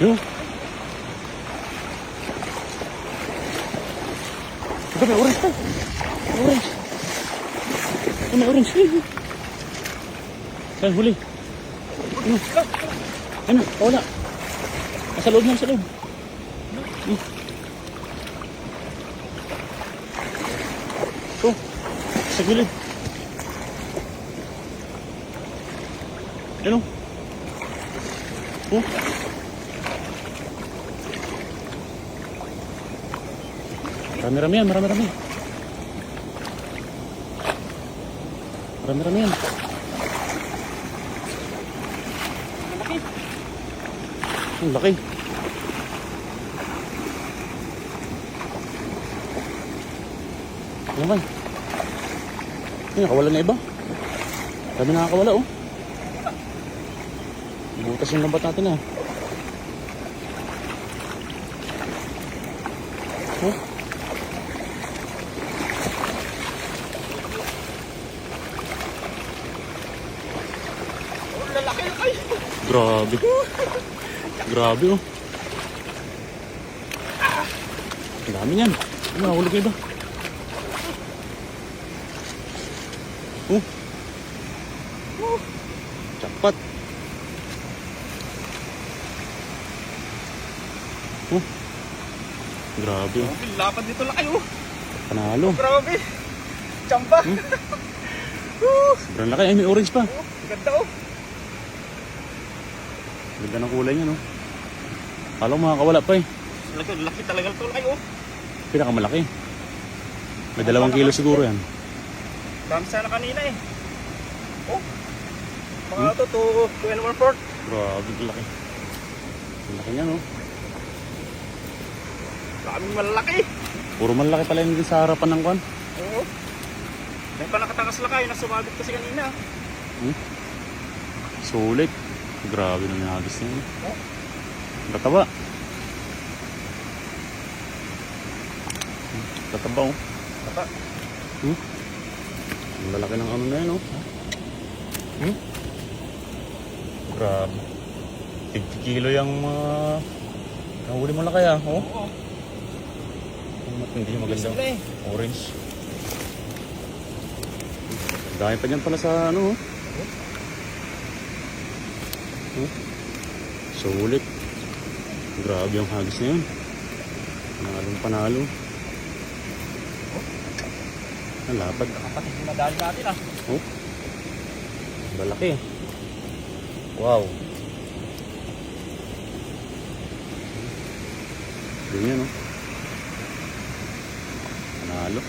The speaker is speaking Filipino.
Yun. Ito may orange pa. May orange. Ito may orange. Saan huli? Ano? Ano? Wala. Nasa loob na, nasa loob. Ito. Sa gilid. Ano? Oh. Marami-rami yan, marami-rami. Marami-rami yan. Ang laki. Ano ba? Ay, nakawala na iba. Dami nakakawala, oh. Butas yung lambat natin, ah. Oh. Lalaki. Grabe. Grabe, oh. Ang dami niyan. Ano, nakahulog na iba. Oh. Jackpot. Oh. Grabe, oh. Lapad dito laki, oh. Panalo. Grabe. Tsamba. Sobrang laki. Ay, may orange pa. Oh, ganda, oh. Ganda ng kulay niya, no? Kala ko makakawala pa, eh. Laki talaga ito laki, oh. Pinakamalaki. May 2 kilo siguro yan. Dami sana kanina, eh. Oh. Mga ito, 2 and 1/4. Grabe, laki. Ang laki niya, no? Daming malaki. Puro malaki pala yung sa harapan ng kwan. Oo. May pa nakatakas lakay na sumabit kasi kanina. Sulit. Grabe na nahagis niya. Oh. Tataba. Tataba, oh. Tata. Ang lalaki ng ano na yan, oh. Grabe. 50 kilo yung mga nahuli mo lang kaya, oh. Oo. Hindi maganda. Sila, eh. Orange. Dahil pa dyan pala sa ano, oh. Sulit. Grabe yung hagis na yun. Panalong panalo. Ang lapad. Kapatid yung madali natin, ah. Oh. Malaki. Wow. Ganyan, oh. Panalo.